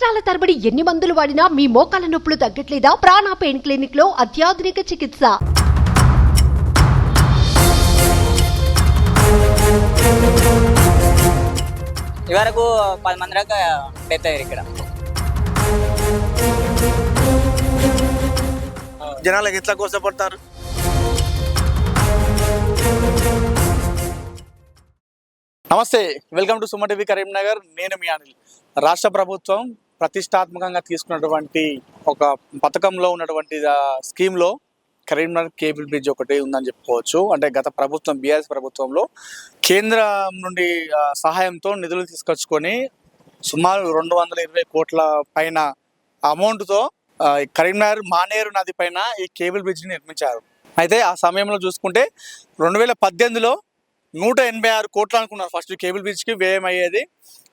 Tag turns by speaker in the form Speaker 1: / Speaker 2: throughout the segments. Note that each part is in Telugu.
Speaker 1: సంవత్సరాల తరబడి ఎన్ని మందులు వాడినా మీ మోకాల నొప్పులు తగ్గట్లేదా? ప్రాణ పెయిన్ క్లినిక్ లో అత్యాధునిక చికిత్స.
Speaker 2: ఇవరకు 10 మంది దాకా డెత్ అయ్యారు ఇక్కడ.
Speaker 3: జనాలకు ఎట్లా కోసపడతారు? నమస్తే, welcome to Suman TV Karimnagar. నేను మీ అనిల్. రాష్ట్ర ప్రభుత్వం ప్రతిష్టాత్మకంగా తీసుకున్నటువంటి ఒక పథకంలో ఉన్నటువంటి స్కీమ్లో కరీంనగర్ కేబుల్ బ్రిడ్జ్ ఒకటి ఉందని చెప్పుకోవచ్చు. అంటే గత ప్రభుత్వం బీఆర్ఎస్ ప్రభుత్వంలో కేంద్రం నుండి సహాయంతో నిధులు తీసుకొచ్చుకొని సుమారు 220 కోట్ల పైన అమౌంట్తో కరీంనగర్ మానేరు నది పైన ఈ కేబుల్ బ్రిడ్జ్ని నిర్మించారు. అయితే ఆ సమయంలో చూసుకుంటే 2018లో 186 కోట్లు అనుకున్నారు. ఫస్ట్ కేబుల్ బ్రిడ్జ్కి వ్యయం అయ్యేది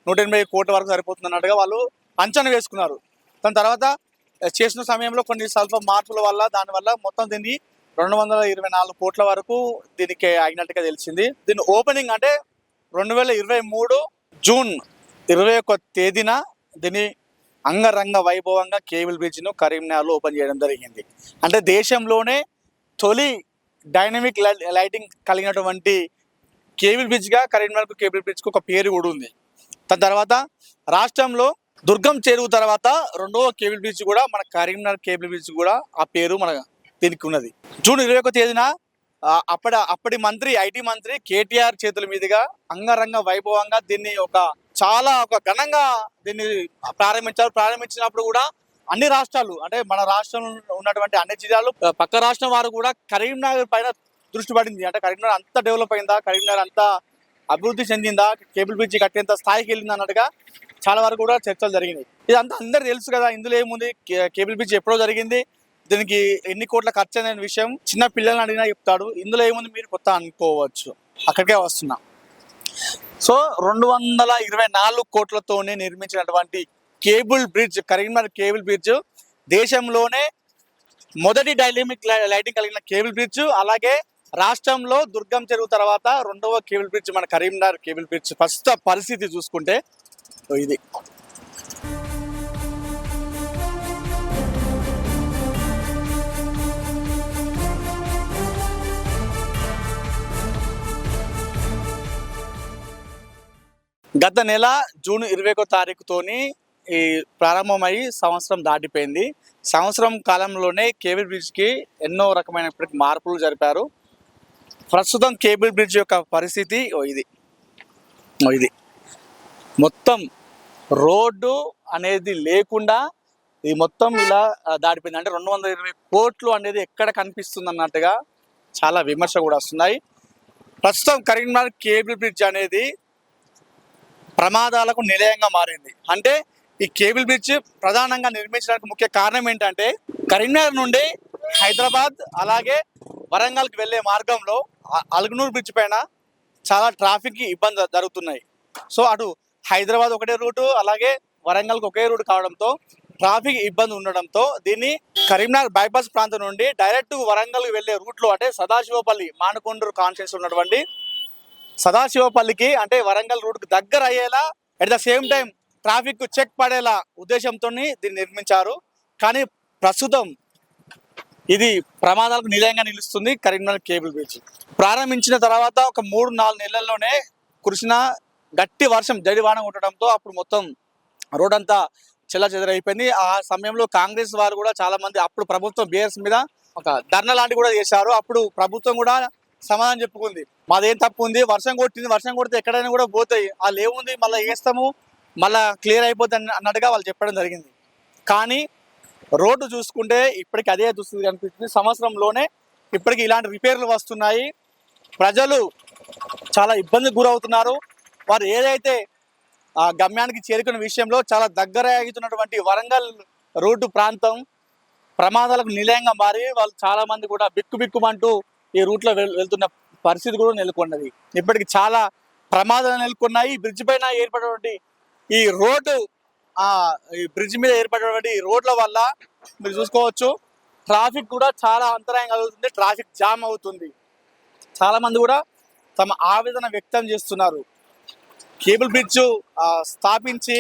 Speaker 3: 180 కోట్ల వరకు సరిపోతుంది అన్నట్టుగా వాళ్ళు అంచనా వేసుకున్నారు. దాని తర్వాత చేసిన సమయంలో కొన్ని స్వల్ప మార్పుల వల్ల దానివల్ల మొత్తం దీన్ని 224 కోట్ల వరకు దీనికి అయినట్టుగా తెలిసింది. దీని ఓపెనింగ్ అంటే 2023 జూన్ 21 తేదీన దీన్ని అంగరంగ వైభవంగా కేబుల్ బ్రిడ్జ్ను కరీంనగర్లో ఓపెన్ చేయడం జరిగింది. అంటే దేశంలోనే తొలి డైనమిక్ లైటింగ్ కలిగినటువంటి కేబుల్ బ్రిడ్జ్గా కరీంనగర్ కేబుల్ బ్రిడ్జ్కి ఒక పేరు కూడా ఉంది. దాని తర్వాత రాష్ట్రంలో దుర్గం చెరువు తర్వాత రెండవ కేబుల్ బ్రిడ్జ్ కూడా మన కరీంనగర్ కేబుల్ బ్రిడ్జ్ కూడా ఆ పేరు మన దీనికి ఉన్నది. జూన్ 21 తేదీన అప్పటి మంత్రి ఐటీ మంత్రి కేటీఆర్ చేతుల మీదుగా అంగరంగ వైభవంగా దీన్ని చాలా ఘనంగా దీన్ని ప్రారంభించినప్పుడు కూడా అన్ని రాష్ట్రాలు అంటే మన రాష్ట్రంలో ఉన్నటువంటి అన్ని జిల్లాలు పక్క రాష్ట్రం వారు కూడా కరీంనగర్ పైన దృష్టి పడింది. అంటే కరీంనగర్ అంతా డెవలప్ అయిందా, కరీంనగర్ అంతా అభివృద్ధి చెందిందా, కేబుల్ బ్రిడ్జ్ కట్టేంత స్థాయికి వెళ్ళింది అన్నట్టుగా చాలా వరకు కూడా చర్చలు జరిగినాయి. ఇదంతా అందరూ తెలుసు కదా. ఇందులో ఏముంది, కేబుల్ బ్రిడ్జ్ ఎప్పుడో జరిగింది, దీనికి ఎన్ని కోట్ల ఖర్చు అనే విషయం చిన్న పిల్లల్ని అడిగినా చెప్తాడు. ఇందులో ఏముంది మీరు కొత్త అనుకోవచ్చు. అక్కడికే వస్తున్నా. సో 224 కోట్లతోనే నిర్మించినటువంటి cable bridge, Karimnagar cable bridge దేశంలోనే మొదటి డైనమిక్ లైటింగ్ కలిగిన కేబుల్ బ్రిడ్జ్. అలాగే రాష్ట్రంలో దుర్గం చెరువు తర్వాత రెండవ కేబుల్ బ్రిడ్జ్ మన కరీంనగర్ కేబుల్ బ్రిడ్జ్. ప్రస్తుత పరిస్థితి చూసుకుంటే ఇది. గత నెల జూన్ 21 తారీఖుతోని ఈ ప్రారంభమై సంవత్సరం దాటిపోయింది. సంవత్సరం కాలంలోనే కేబుల్ బ్రిడ్జ్కి ఎన్నో రకమైనటువంటి మార్పులు జరిపారు. ప్రస్తుతం కేబుల్ బ్రిడ్జ్ యొక్క పరిస్థితి ఇది మొత్తం రోడ్డు అనేది లేకుండా ఇది మొత్తం ఇలా దాటిపోయింది. అంటే 220 కోట్లు అనేది ఎక్కడ కనిపిస్తుంది అన్నట్టుగా చాలా విమర్శ కూడా వస్తున్నాయి. ప్రస్తుతం కరీంనగర్ కేబుల్ బ్రిడ్జ్ అనేది ప్రమాదాలకు నిలయంగా మారింది. అంటే ఈ కేబుల్ బ్రిడ్జ్ ప్రధానంగా నిర్మించడానికి ముఖ్య కారణం ఏంటంటే కరీంనగర్ నుండి హైదరాబాద్ అలాగే వరంగల్కి వెళ్ళే మార్గంలో అల్గనూర్ బ్రిడ్జ్ పైన చాలా ట్రాఫిక్ ఇబ్బంది జరుగుతున్నాయి. సో అటు హైదరాబాద్ ఒకటే రూటు, అలాగే వరంగల్కి ఒకే రూట్ కావడంతో ట్రాఫిక్ ఇబ్బంది ఉండడంతో దీన్ని కరీంనగర్ బైపాస్ ప్రాంతం నుండి డైరెక్ట్ వరంగల్కి వెళ్ళే రూట్లో అంటే సదాశివపల్లి మానకొండూరు కాన్స్టిట్యున్సీ ఉన్నటువంటి సదాశివపల్లికి అంటే వరంగల్ రూట్కి దగ్గర అయ్యేలా at the same time traffic check పడేలా ఉద్దేశంతో దీన్ని నిర్మించారు. కానీ ప్రస్తుతం ఇది ప్రమాదాలకు నిలయంగా నిలుస్తుంది. కరీంనగర్ కేబుల్ బ్రిడ్జ్ ప్రారంభించిన తర్వాత ఒక 3-4 నెలల్లోనే కురిసిన గట్టి వర్షం జడివాన ఉండటంతో అప్పుడు మొత్తం రోడ్ అంతా చెల్లాచెదరైపోయింది. ఆ సమయంలో కాంగ్రెస్ వారు కూడా చాలా మంది అప్పుడు ప్రభుత్వం బీఆర్ఎస్ మీద ఒక ధర్నా లాంటి కూడా చేశారు. అప్పుడు ప్రభుత్వం కూడా సమాధానం చెప్పుకుంది, మాదేం తప్పు ఉంది, వర్షం కొడితే ఎక్కడైనా కూడా పోతాయి, వాళ్ళు ఏముంది మళ్ళీ వేస్తాము మళ్ళీ క్లియర్ అయిపోతుంది అన్నట్టుగా వాళ్ళు చెప్పడం జరిగింది. కానీ రోడ్డు చూసుకుంటే ఇప్పటికి అదే దుస్థితి కనిపిస్తుంది. సంవత్సరంలోనే ఇప్పటికి ఇలాంటి రిపేర్లు వస్తున్నాయి. ప్రజలు చాలా ఇబ్బందికి గురవుతున్నారు. వారు ఏదైతే గమ్యానికి చేరుకునే విషయంలో చాలా దగ్గర అవుతున్నటువంటి వరంగల్ రోడ్డు ప్రాంతం ప్రమాదాలకు నిలయంగా మారి వాళ్ళు చాలా మంది కూడా బిక్కుమంటూ ఈ రూట్లో వెళ్తున్న పరిస్థితి కూడా నెలకొన్నది. ఇప్పటికి చాలా ప్రమాదాలు నెలకొన్నాయి. ఈ బ్రిడ్జ్ పైన ఏర్పడినటువంటి ఈ బ్రిడ్జ్ మీద ఏర్పడినటువంటి ఈ రోడ్ల వల్ల మీరు చూసుకోవచ్చు ట్రాఫిక్ కూడా చాలా అంతరాయం కలుగుతుంది, ట్రాఫిక్ జామ్ అవుతుంది. చాలా మంది కూడా తమ ఆవేదన వ్యక్తం చేస్తున్నారు. కేబుల్ బ్రిడ్జ్ స్థాపించి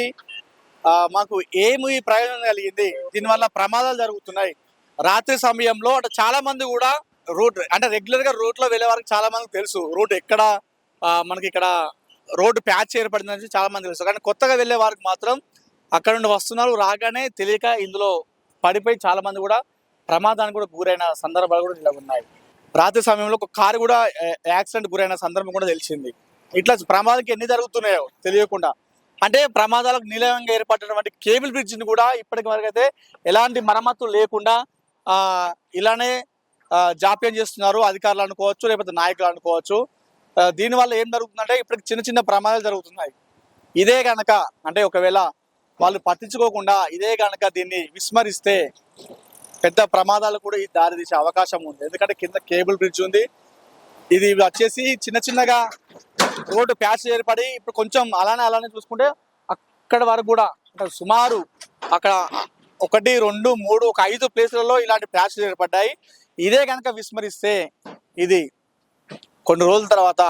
Speaker 3: మాకు ఏమి ప్రయోజనం కలిగింది, దీనివల్ల ప్రమాదాలు జరుగుతున్నాయి. రాత్రి సమయంలో అంటే చాలా మంది కూడా రూట్ అంటే రెగ్యులర్ గా రూట్ లో వెళ్ళే వారికి చాలా మందికి తెలుసు రూట్ ఎక్కడ మనకి ఇక్కడ రోడ్డు ప్యాచ్ ఏర్పడిందని చాలా మంది తెలుసు. కానీ కొత్తగా వెళ్ళే వారికి మాత్రం అక్కడ నుండి వస్తున్నారు, రాగానే తెలియక ఇందులో పడిపోయి చాలా మంది కూడా ప్రమాదానికి కూడా గురైన సందర్భాలు కూడా ఇలా ఉన్నాయి. రాత్రి సమయంలో ఒక కారు కూడా యాక్సిడెంట్ గురైన సందర్భం కూడా తెలిసింది. ఇట్లా ప్రమాదానికి ఎన్ని జరుగుతున్నాయో తెలియకుండా, అంటే ప్రమాదాలకు నిలయంగా ఏర్పడినటువంటి కేబుల్ బ్రిడ్జిని కూడా ఇప్పటికి వరకు అయితే ఎలాంటి మరమ్మతులు లేకుండా ఇలానే జాప్యం చేస్తున్నారు అధికారులు అనుకోవచ్చు, లేకపోతే నాయకులు అనుకోవచ్చు. దీనివల్ల ఏం జరుగుతుందంటే ఇప్పటికి చిన్న చిన్న ప్రమాదాలు జరుగుతున్నాయి. ఇదే కనుక అంటే ఒకవేళ వాళ్ళు పట్టించుకోకుండా ఇదే కనుక దీన్ని విస్మరిస్తే పెద్ద ప్రమాదాలు కూడా ఈ దారి తీసే అవకాశం ఉంది. ఎందుకంటే కింద కేబుల్ బ్రిడ్జ్ ఉంది, ఇది వచ్చేసి చిన్న చిన్నగా రోడ్డు ప్యాచ్ ఏర్పడి ఇప్పుడు కొంచెం అలానే చూసుకుంటే అక్కడ వరకు కూడా అంటే సుమారు అక్కడ 1, 2, 3 ఒక 5 ప్లేసులలో ఇలాంటి ప్యాచ్లు ఏర్పడ్డాయి. ఇదే కనుక విస్మరిస్తే ఇది కొన్ని రోజుల తర్వాత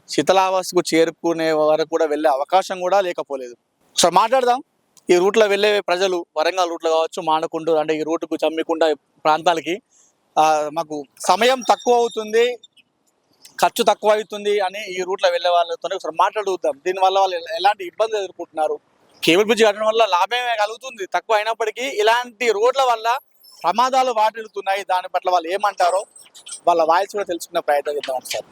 Speaker 3: శిథిలావస్థకు చేరుకునే వరకు కూడా వెళ్ళే అవకాశం కూడా లేకపోలేదు. సో మాట్లాడదాం ఈ రూట్లో వెళ్ళే ప్రజలు, వరంగల్ రూట్లో కావచ్చు, మానకొండూరు అంటే ఈ రూటుకు జమ్మికుంట ప్రాంతాలకి మాకు సమయం తక్కువ అవుతుంది, ఖర్చు తక్కువ అవుతుంది అని ఈ రూట్లో వెళ్ళే వాళ్ళతో ఒకసారి మాట్లాడుతాం. దీనివల్ల వాళ్ళు ఎలాంటి ఇబ్బందులు ఎదుర్కొంటున్నారు, కేబుల్ బ్రిడ్జ్ కట్టడం వల్ల లాభమే కలుగుతుంది తక్కువ అయినప్పటికీ ఇలాంటి రోడ్ల వల్ల ప్రమాదాలు వాటిల్లుతున్నాయి. దాని పట్ల వాళ్ళు ఏమంటారో వాళ్ళ వాయిస్ కూడా తెలుసుకునే ప్రయత్నం చేద్దాం ఒకసారి.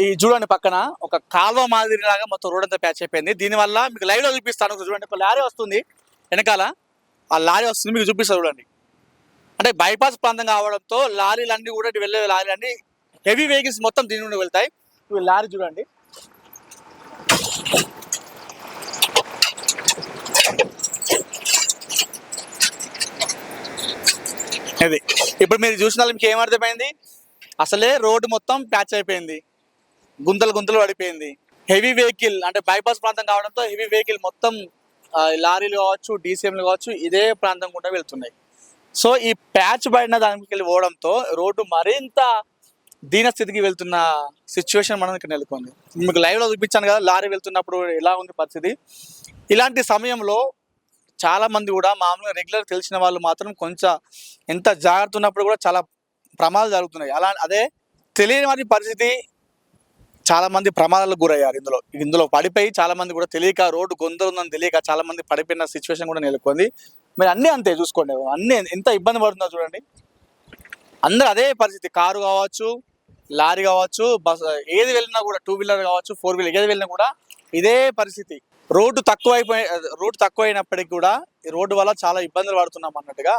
Speaker 3: ఈ చూడండి పక్కన ఒక కాల్వ మాదిరిలాగా మొత్తం రోడ్ అంతా ప్యాచ్ అయిపోయింది. దీనివల్ల మీకు లైవ్ లో చూపిస్తాను చూడండి. ఒక లారీ వస్తుంది వెనకాల, ఆ లారీ వస్తుంది మీకు చూపిస్తాను చూడండి. అంటే బైపాస్ ప్రాంతం కావడంతో లారీలన్నీ కూడా వెళ్ళే లారీలన్నీ హెవీ వెహికల్స్ మొత్తం దీని నుండి వెళ్తాయి. ఈ లారీ చూడండి, ఇది ఇప్పుడు మీరు చూసిన మీకు ఏమర్థమైంది, అసలే రోడ్డు మొత్తం ప్యాచ్ అయిపోయింది, గుంతలు పడిపోయింది. హెవీ వెహికల్ అంటే బైపాస్ ప్రాంతం కావడంతో హెవీ వెహికల్ మొత్తం లారీలు కావచ్చు, డీసీఎంలు కావచ్చు ఇదే ప్రాంతం కూడా వెళ్తున్నాయి. సో ఈ ప్యాచ్ పడిన దానికి వెళ్ళి పోవడంతో రోడ్డు మరింత దీనస్థితికి వెళ్తున్న సిచ్యువేషన్ మనం ఇక్కడ నెలకొంది. మీకు లైవ్ లో చూపించాను కదా లారీ వెళ్తున్నప్పుడు ఎలా ఉంది పరిస్థితి. ఇలాంటి సమయంలో చాలా మంది కూడా మామూలుగా రెగ్యులర్ తెలిసిన వాళ్ళు మాత్రం కొంచెం ఎంత జాగ్రత్త ఉన్నప్పుడు కూడా చాలా ప్రమాదాలు జరుగుతున్నాయి. అదే తెలియని వారి పరిస్థితి చాలా మంది ప్రమాదాలకు గురయ్యారు. ఇందులో పడిపోయి చాలా మంది కూడా తెలియక రోడ్డు గొంతులు ఉందని తెలియక చాలా మంది పడిపోయిన సిచ్యువేషన్ కూడా నెలకొంది. మీరు అన్నీ అంతే చూసుకోండి, అన్నీ ఎంత ఇబ్బంది పడుతుందో చూడండి. అందరూ అదే పరిస్థితి, కారు కావచ్చు, లారీ కావచ్చు, బస్ ఏది వెళ్ళినా కూడా, 2 వీలర్ కావచ్చు, 4 వీలర్ ఏది వెళ్ళినా కూడా ఇదే పరిస్థితి. రోడ్డు తక్కువైనప్పటికీ కూడా ఈ రోడ్డు వల్ల చాలా ఇబ్బందులు పడుతున్నాం అన్నట్టుగా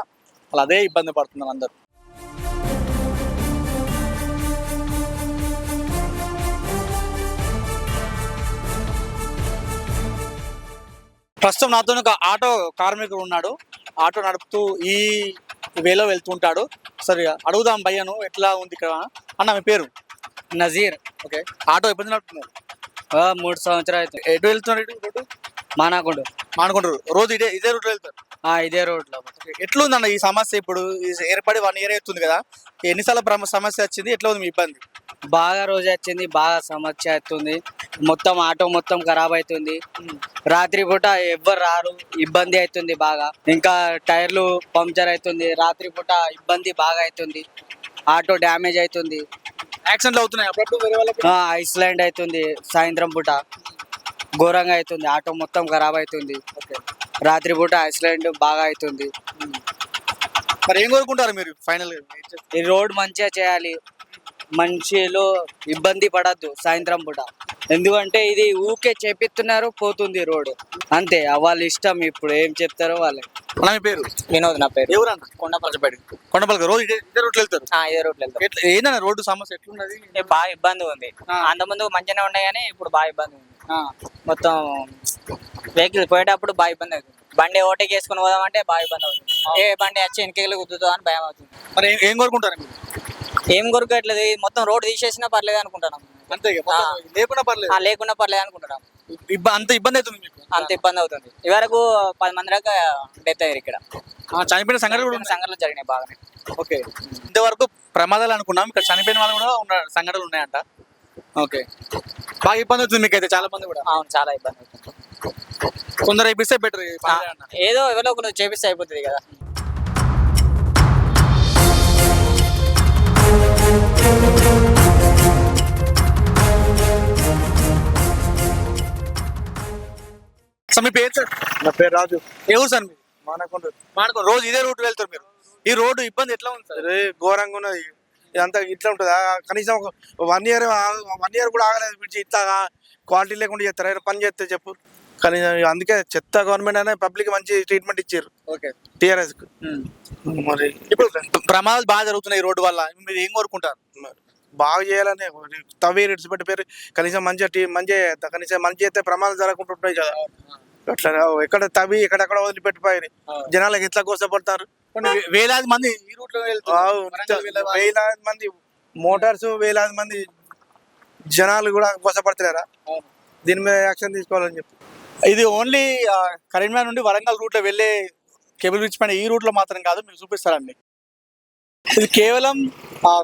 Speaker 3: వాళ్ళు అదే ఇబ్బంది పడుతున్నారు అందరూ. ప్రస్తుతం నాతో ఒక ఆటో కార్మికుడు ఉన్నాడు, ఆటో నడుపుతూ ఈ వేలో వెళ్తుంటాడు. సరే అడుగుదాం భయ్యను ఎట్లా ఉంది ఇక్కడ అన్న. మీ పేరు?
Speaker 2: నజీర్.
Speaker 3: ఓకే, ఆటో ఎప్పుడు నడుపుతున్నారు?
Speaker 2: 3 సంవత్సరాలు అవుతుంది.
Speaker 3: ఎటు వెళ్తున్నారు? రోడ్డు మానకొండూరు రోజు ఇదే రూట్లో వెళ్తారు?
Speaker 2: ఇదే రోడ్లో.
Speaker 3: ఎట్లుందన్న ఈ సమస్య? ఇప్పుడు ఏర్పడి 1 ఇయర్ అవుతుంది కదా, ఎన్నిసార్లు సమస్య వచ్చింది, ఎట్లా ఉంది మీ ఇబ్బంది?
Speaker 2: బాగా రోజు వచ్చింది, బాగా సమస్య అవుతుంది. మొత్తం ఆటో మొత్తం ఖరాబ్ అవుతుంది. రాత్రి పూట ఎవ్వరు రారు, ఇబ్బంది అవుతుంది బాగా. ఇంకా టైర్లు పంక్చర్ అవుతుంది, రాత్రి పూట ఇబ్బంది బాగా అవుతుంది. ఆటో డ్యామేజ్ అవుతుంది,
Speaker 3: యాక్సిడెంట్లు అవుతున్నాయి అప్పుడప్పుడు వేరే వాళ్ళకి.
Speaker 2: ఐస్లాండ్ అవుతుంది, సాయంత్రం పూట ఘోరంగా అవుతుంది, ఆటో మొత్తం ఖరాబ్ అవుతుంది. రాత్రి పూట ఐస్లాండ్ బాగా అవుతుంది.
Speaker 3: మరి ఏం కోరుకుంటారు మీరు ఫైనల్?
Speaker 2: ఈ రోడ్ మంచిగా చేయాలి, మనుషులు ఇబ్బంది పడద్దు సాయంత్రం పూట. ఎందుకంటే ఇది ఊకే చేపిస్తున్నారు, పోతుంది రోడ్ అంతే. వాళ్ళ ఇష్టం, ఇప్పుడు ఏం చెప్తారో వాళ్ళకి.
Speaker 3: మీ పేరు?
Speaker 2: వినోద్. నా పేరు
Speaker 3: ఎవరన్నా? కొండపల్లి. రోజు ఇదే రోడ్లు వెళ్తారు?
Speaker 2: ఇదే రోడ్లు వెళ్తారు.
Speaker 3: ఏంటన్నా రోడ్డు సమస్య ఎట్లున్నది?
Speaker 2: బాగా ఇబ్బంది ఉంది. అంతకుముందు మంచిగానే ఉన్నాయి కానీ ఇప్పుడు బాగా ఇబ్బంది ఉంది. మొత్తం వెహికల్ పోయేటప్పుడు బాగా ఇబ్బంది అవుతుంది. బండి ఓవర్టేక్ చేసుకుని పోదామంటే బాగా ఇబ్బంది అవుతుంది. ఏ బండి వచ్చి వెనకలు గుద్దుతుందో అని భయం అవుతుంది.
Speaker 3: మరి ఏం కోరుకుంటారు మీరు?
Speaker 2: ఏం కొరకట్లేదు, మొత్తం రోడ్ తీసేసినా పర్లేదు అనుకుంటున్నాం.
Speaker 3: అంతే, లేకున్నా పర్లేదు
Speaker 2: అనుకుంటున్నాం.
Speaker 3: అంత ఇబ్బంది అవుతుంది మీకు?
Speaker 4: అంత ఇబ్బంది అవుతుంది. ఇవరకు 10 మంది దాకా డెత్ అయ్యారు ఇక్కడ.
Speaker 3: చనిపోయిన సంఘటన కూడా ఉన్నాయి.
Speaker 4: సంఘటనలు జరిగినాయి బాగానే.
Speaker 3: ఓకే, ఇంతవరకు ప్రమాదాలు అనుకున్నాం, ఇక్కడ చనిపోయిన వాళ్ళు కూడా ఉన్న సంఘటనలు ఉన్నాయంట. ఓకే, బాగా ఇబ్బంది అవుతుంది మీకు అయితే? చాలా మంది కూడా
Speaker 4: అవును, చాలా ఇబ్బంది అవుతుంది.
Speaker 3: కొందరు అయిపోతే బెటర్.
Speaker 4: ఏదో ఎవరో ఒకరు చేపిస్తే అయిపోతుంది కదా.
Speaker 3: సార్ మీ పేరు సార్?
Speaker 5: నా పేరు రాజు.
Speaker 3: ఏ ఊరు సార్ మీరు?
Speaker 5: మానకొండ.
Speaker 3: రోజు ఇదే రూట్ వెళ్తారు మీరు? ఈ రోడ్డు ఇబ్బంది ఎట్లా ఉంది సార్?
Speaker 5: ఘోరంగా ఉన్నది. ఇదంతా ఇట్లా ఉంటుంది. కనీసం ఒక 1 ఇయర్ కూడా ఆగలేదు. పిలిచి ఇట్లా క్వాలిటీ లేకుండా చేస్తారు. ఆయన పని చేస్తే చెప్పు. కానీ అందుకే చెత్త గవర్నమెంట్ అనే పబ్లిక్ మంచి ట్రీట్మెంట్ ఇచ్చారు.
Speaker 3: ఓకే,
Speaker 5: టీఆర్ఎస్ కు. మరి
Speaker 3: ఇప్పుడు ప్రమాదాలు బాగా జరుగుతున్నాయి ఈ రోడ్డు వల్ల, మీరు ఏం కోరుకుంటారు?
Speaker 5: బాగా చేయాలని తవ్వి ఇడిచిపెట్టి పేరు కనీసం మంచిగా కనీసం మంచి చేస్తే ప్రమాదాలు జరగకుండా ఉంటాయి కదా. అట్లా ఎక్కడ తవ్వి ఎక్కడెక్కడ వదిలిపెట్టిపోయి జనాలకు ఎట్లా కోసపడతారు.
Speaker 3: వేలాది మంది ఈ రూట్ లో
Speaker 5: వేలాది మంది మోటార్స్, వేలాది మంది జనాలు కూడా కోసపడుతున్నారా? దీని మీద యాక్షన్ తీసుకోవాలని చెప్పి.
Speaker 3: ఇది ఓన్లీ కరీంనగర్ నుండి వరంగల్ రూట్ లో వెళ్ళే కేబుల్ బ్రిడ్జ్ పైన ఈ రూట్ లో మాత్రం కాదు, మీకు చూపిస్తారండి. ఇది కేవలం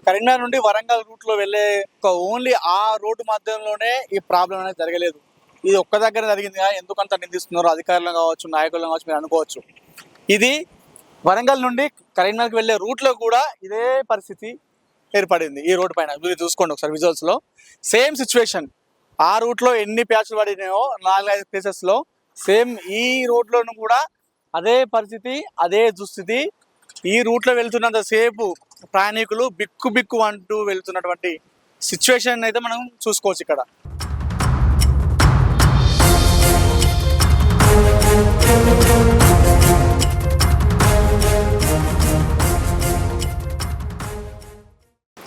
Speaker 3: కరీంనగర్ నుండి వరంగల్ రూట్ లో వెళ్ళే ఓన్లీ ఆ రోడ్డు మధ్యలోనే ఈ ప్రాబ్లం అనేది జరగలేదు. ఇది ఒక్క దగ్గర జరిగిందిగా ఎందుకంత నిందిస్తున్నారు అధికారులు కావచ్చు, నాయకులు కావచ్చు, మీరు అనుకోవచ్చు. ఇది వరంగల్ నుండి కరీంనగర్కి వెళ్ళే రూట్ లో కూడా ఇదే పరిస్థితి ఏర్పడింది. ఈ రోడ్డు పైన మీరు చూసుకోండి ఒకసారి విజువల్స్ లో. Same situation. ఆ రూట్ లో ఎన్ని ప్యాచ్లు పడినాయో 4-5 ప్లేసెస్ లో సేమ్ ఈ రోడ్లోనూ కూడా అదే పరిస్థితి, అదే దుస్థితి. ఈ రూట్ లో వెళ్తున్నంత సేపు ప్రయాణికులు బిక్కు బిక్కు అంటూ వెళ్తున్నటువంటి సిచ్యువేషన్ అయితే మనం చూసుకోవచ్చు ఇక్కడ.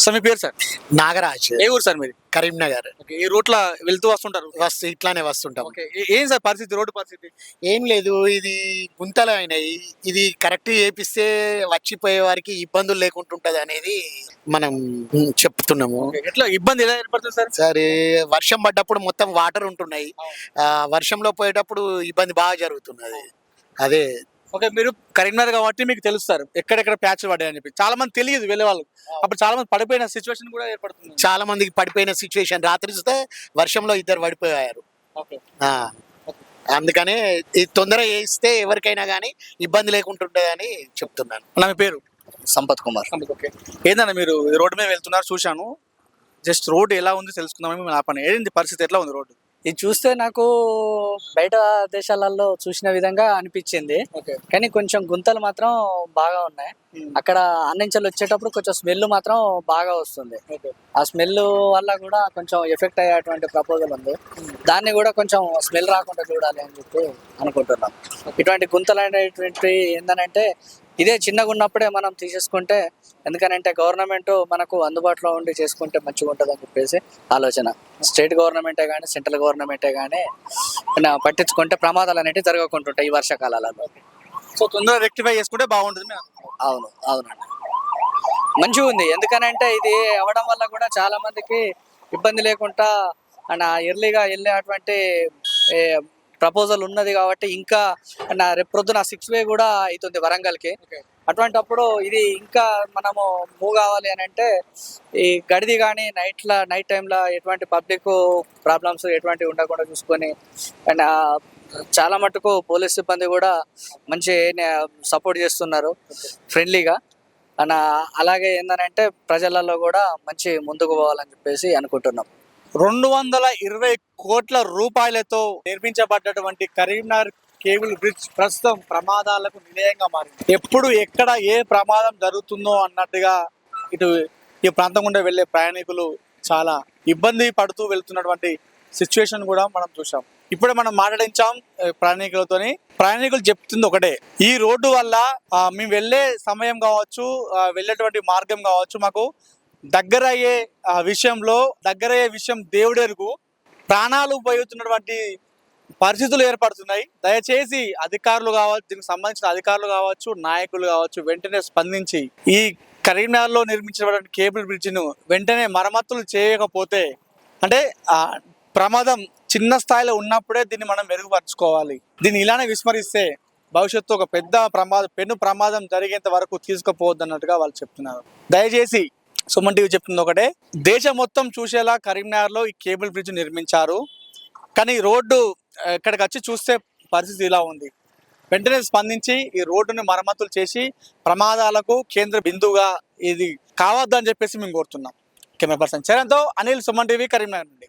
Speaker 3: సార్ మీ పేరు సార్?
Speaker 6: నాగరాజ్.
Speaker 3: ఏ ఊరు సార్ మీది?
Speaker 6: కరీంనగర్.
Speaker 3: ఈ రూట్ లో వెళ్తూ వస్తుంటారు?
Speaker 6: ఇట్లానే వస్తుంటాం.
Speaker 3: ఓకే, ఏం సార్ పరిస్థితి, రోడ్డు పరిస్థితి?
Speaker 6: ఏం లేదు, ఇది గుంతలు అయినాయి. ఇది కరెక్ట్ చేపిస్తే వచ్చిపోయే వారికి ఇబ్బందులు లేకుంటుంటది అనేది మనం చెప్తున్నాము.
Speaker 3: ఎట్లా ఇబ్బంది ఎలా ఏర్పడుతుంది సార్?
Speaker 6: సరే, వర్షం పడ్డప్పుడు మొత్తం వాటర్ ఉంటున్నాయి. వర్షంలో పోయేటప్పుడు ఇబ్బంది బాగా జరుగుతున్నది. అదే.
Speaker 3: ఓకే, మీరు కరీంనగర్ కాబట్టి మీకు తెలుస్తారు ఎక్కడెక్కడ ప్యాచ్లు పడ్డాయని చెప్పి. చాలా మంది తెలియదు వెళ్ళే వాళ్ళు. అప్పుడు చాలా మంది పడిపోయిన సిచ్యువేషన్ కూడా ఏర్పడుతుంది.
Speaker 6: చాలా మందికి పడిపోయిన సిచ్యువేషన్. రాత్రి చూస్తే వర్షంలో 2 పడిపోయారు. అందుకనే ఇది తొందరగా చేయిస్తే ఎవరికైనా కానీ ఇబ్బంది లేకుంటుంటది అని చెప్తున్నాను.
Speaker 3: నా మీ పేరు?
Speaker 4: సంపత్ కుమార్.
Speaker 3: ఓకే, ఏందన్నా మీరు రోడ్డు మీద వెళ్తున్నారు, చూశాను. జస్ట్ రోడ్డు ఎలా ఉంది తెలుసుకుందామని మేము ఆపని. ఏంటి పరిస్థితి, ఎట్లా ఉంది రోడ్డు?
Speaker 4: ఇది చూస్తే నాకు బయట దేశాలలో చూసిన విధంగా అనిపించింది. కానీ కొంచెం గుంతలు మాత్రం బాగా ఉన్నాయి. అక్కడ అన్నించలు వచ్చేటప్పుడు కొంచెం స్మెల్ మాత్రం బాగా వస్తుంది. ఆ స్మెల్ వల్ల కూడా కొంచెం ఎఫెక్ట్ అయ్యేటువంటి ప్రపోజల్ ఉంది. దాన్ని కూడా కొంచెం స్మెల్ రాకుండా చూడాలి అని చెప్పి అనుకుంటున్నాం. ఇటువంటి గుంతలు అనేటువంటి ఏంటంటే ఇదే చిన్నగా ఉన్నప్పుడే మనం తీసేసుకుంటే, ఎందుకనంటే గవర్నమెంట్ మనకు అందుబాటులో ఉండి చేసుకుంటే మంచిగా ఉంటుంది అని చెప్పేసి ఆలోచన. స్టేట్ గవర్నమెంటే కానీ సెంట్రల్ గవర్నమెంటే కానీ పట్టించుకుంటే ప్రమాదాలు అనేవి జరగకుంటుంటాయి ఈ వర్షాకాలాలలో.
Speaker 3: సో తొందరగా రెక్టిఫై చేసుకుంటే బాగుంటుంది.
Speaker 4: అవునండి, మంచిగా ఉంది. ఎందుకనంటే ఇది అవ్వడం వల్ల కూడా చాలా మందికి ఇబ్బంది లేకుండా ఎర్లీగా వెళ్ళే అటువంటి ప్రపోజల్ ఉన్నది కాబట్టి ఇంకా రేపు ప్రొద్దున 6 కూడా అవుతుంది వరంగల్కి. అటువంటిప్పుడు ఇది ఇంకా మనము మూవ్ కావాలి అని అంటే ఈ గడిది కానీ నైట్ టైంలో ఎటువంటి పబ్లిక్ ప్రాబ్లమ్స్ ఎటువంటి ఉండకుండా చూసుకొని అండ్ చాలా మటుకు పోలీస్ సిబ్బంది కూడా మంచి సపోర్ట్ చేస్తున్నారు ఫ్రెండ్లీగా. అండ్ అలాగే ఏంటంటే ప్రజలలో కూడా మంచి ముందుకు పోవాలని చెప్పేసి అనుకుంటున్నాం.
Speaker 3: 220 కోట్ల రూపాయలతో నిర్మించబడ్డటువంటి కరీంనగర్ కేబుల్ బ్రిడ్జ్ ప్రస్తుతం ప్రమాదాలకు నిలయంగా మారింది. ఎప్పుడు ఎక్కడ ఏ ప్రమాదం జరుగుతుందో అన్నట్టుగా ఇటు ఈ ప్రాంతం గుండా వెళ్లే ప్రయాణికులు చాలా ఇబ్బంది పడుతూ వెళ్తున్నటువంటి సిచ్యువేషన్ కూడా మనం చూసాం. ఇప్పుడే మనం మాట్లాడించాం ప్రయాణికులతోని. ప్రయాణికులు చెప్తుంది ఒకటే, ఈ రోడ్డు వల్ల మేము వెళ్ళే సమయం కావచ్చు, వెళ్ళేటువంటి మార్గం కావచ్చు, మాకు దగ్గర అయ్యే విషయం దేవుడెరుగు, ప్రాణాలు పోతున్నటువంటి పరిస్థితులు ఏర్పడుతున్నాయి. దయచేసి అధికారులు కావచ్చు, దీనికి సంబంధించిన అధికారులు కావచ్చు, నాయకులు కావచ్చు, వెంటనే స్పందించి ఈ కరీంనగర్లో నిర్మించినటువంటి కేబుల్ బ్రిడ్జిను వెంటనే మరమ్మతులు చేయకపోతే అంటే ప్రమాదం చిన్న స్థాయిలో ఉన్నప్పుడే దీన్ని మనం మెరుగుపరచుకోవాలి. దీన్ని ఇలానే విస్మరిస్తే భవిష్యత్తు ఒక పెను ప్రమాదం జరిగేంత వరకు తీసుకుపోవద్దు అన్నట్టుగా వాళ్ళు చెప్తున్నారు. దయచేసి సుమన్ టీవీ చెప్తుంది ఒకటే, దేశం మొత్తం చూసేలా కరీంనగర్లో ఈ కేబుల్ బ్రిడ్జ్ నిర్మించారు. కానీ రోడ్డు ఇక్కడికి వచ్చి చూస్తే పరిస్థితి ఇలా ఉంది. వెంటనే స్పందించి ఈ రోడ్డుని మరమ్మతులు చేసి ప్రమాదాలకు కేంద్ర బిందువుగా ఇది కావద్దని చెప్పేసి మేము కోరుతున్నాం. కెమెరా పర్సన్ చరణ్తో అనిల్, సుమన్ టీవీ, కరీంనగర్ నుండి.